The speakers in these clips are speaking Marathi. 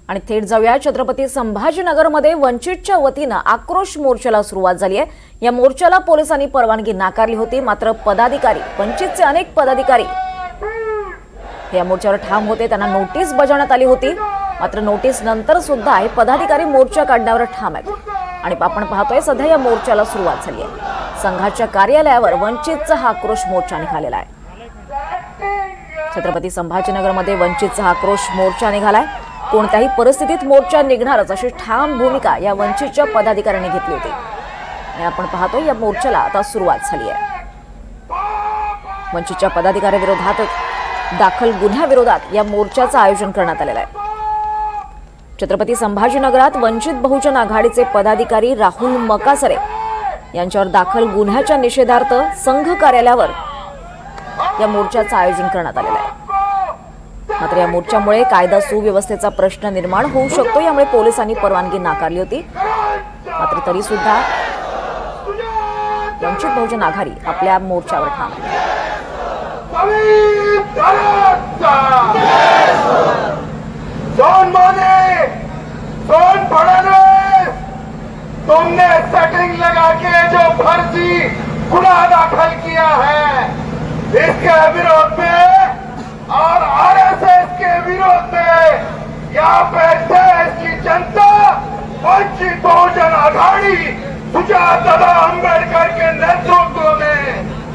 आणि थेट जाऊया छत्रपती संभाजीनगरमध्ये वंचितच्या वतीने आक्रोश मोर्चाला सुरुवात झाली आहे। या मोर्चाला पोलिसांनी परवानगी नाकारली होती, मात्र पदाधिकारी वंचितचे अनेक पदाधिकारी या मोर्चावर ठाम होते। त्यांना नोटीस बजावण्यात आली होती, मात्र नोटीस नंतर सुद्धा हे पदाधिकारी मोर्चा काढण्यावर ठाम आहेत। आणि आपण पाहतोय सध्या या मोर्चाला सुरुवात झाली आहे। संघाच्या कार्यालयावर वंचितचा हा आक्रोश मोर्चा निघालेला आहे। छत्रपती संभाजीनगरमध्ये वंचितचा आक्रोश मोर्चा निघालाय। कोणत्याही परिस्थितीत मोर्चा निघणारच अशी ठाम भूमिका या वंचितच्या पदाधिकाऱ्यांनी घेतली होती। आणि आपण पाहतोय या मोर्चाला आता सुरुवात झाली आहे। वंचितच्या पदाधिकाऱ्यांविरोधात दाखल गुन्ह्याविरोधात या मोर्चाचं आयोजन करण्यात आलेलं आहे। छत्रपती संभाजीनगरात वंचित बहुजन आघाडीचे पदाधिकारी राहुल मकासरे यांच्यावर दाखल गुन्ह्याच्या निषेधार्थ संघ कार्यालयावर या मोर्चाचं आयोजन करण्यात आलेलं आहे। मात्र या मोर्चामुळे कायदा सुव्यवस्थेचा प्रश्न निर्माण होऊ शकतो, यामुळे पोलिसांनी परवानगी नाकारली होती। मात्र तरी सुद्धा वंचित बहुजन आघाडी आपल्या मोर्चावर ठाम आहे। तुमने सेटिंग लगा के जो फर्जी गुनाह दाखिल किया है, इसके विरोध में और आरएसएस के विरोध में यहाँ पे देश की जनता वंचित बहुजन आघाड़ी सुजाता अंबेडकर के नेतृत्व में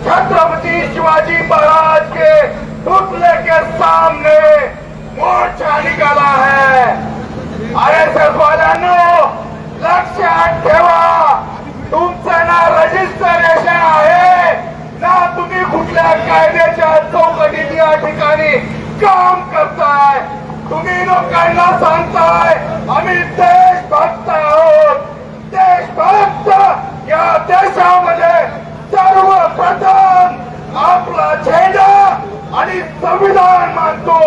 छत्रपति शिवाजी महाराज के पुतले के सामने मोर्चा निकाला है। आरएसएस वाल्यांनो लक्षात ठेवा, तुमचं ना रजिस्ट्रेशन आहे ना तुम्ही कुठल्या कायद्याच्या चौकटीत या ठिकाणी काम करताय। तुम्ही लोकांना सांगताय आम्ही देशभक्त आहोत। देशभक्त या देशामध्ये सर्वप्रथम आपला झेंडा आणि संविधान मानतो।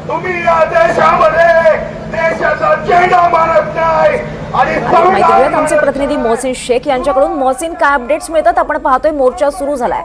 तुम्ही या देशामध्ये देशाचा झेंडा मानत नाही। आमचे प्रतिनिधी मोहसिन शेख यांच्याकडून मोहसिन काय अपडेट्स मिळतात? आपण पाहतोय मोर्चा सुरू झालाय।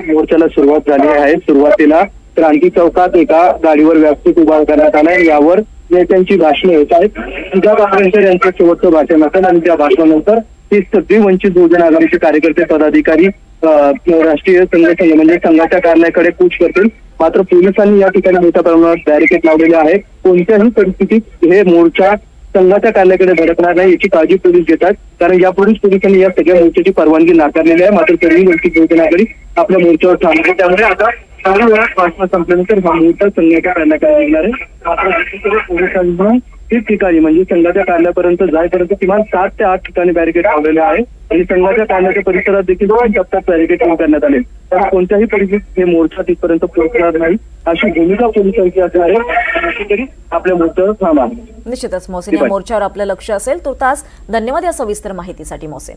मोर्चाला सुरुवात झाली आहे। सुरुवातीला क्रांती चौकात एका गाडीवर व्यासपीठ उभा करण्यात आलाय। यावर नेत्यांची भाषणे होत आहेत। सुधा कांबळेकर यांचं शेवटचं भाषण असेल आणि त्या भाषणानंतर ही सगळी वंचित बहुजन आघाडीचे कार्यकर्ते पदाधिकारी राष्ट्रीय संघ म्हणजे संघाच्या कार्यालयाकडे कूच करतील। मात्र पोलिसांनी या ठिकाणी मोठ्या प्रमाणावर बॅरिकेड लावलेले आहे। कोणत्याही परिस्थितीत हे मोर्चा संघाच्या कार्यालयाकडे धडकणार नाही याची काळजी पोलीस घेतात, कारण यापूर्वीच पोलिसांनी या सगळ्या मोर्चाची परवानगी नाकारलेली आहे। मात्र तरीही वंचित बहुजन आघाडी आपल्या मोर्चावर ठाम आहे। त्यामुळे आता काही वेळात भाषण संपल्यानंतर हा मोर्चा संघाच्या कार्यालयाकडे निघणार आहे। मात्र पोलिसांना तीच ठिकाणी म्हणजे संघाच्या कार्यालयापर्यंत जाईपर्यंत किमान 7 ते 8 ठिकाणी बॅरिकेड लावलेले आहे आणि संघाच्या कार्यालयाच्या परिसरात देखील 2 टप्प्यात बॅरिकेड करण्यात आले। त्यामुळे कोणत्याही परिस्थितीत हे मोर्चा तिथपर्यंत पोहोचणार नाही अशी भूमिका पोलिसांची असणार आहे। तरी आपल्या मोर्चावर ठाम आहे। निश्चितच मोहसिन, या मोर्चावर आपलं लक्ष असेल। तुर्तास धन्यवाद या सविस्तर माहितीसाठी मोहसिन।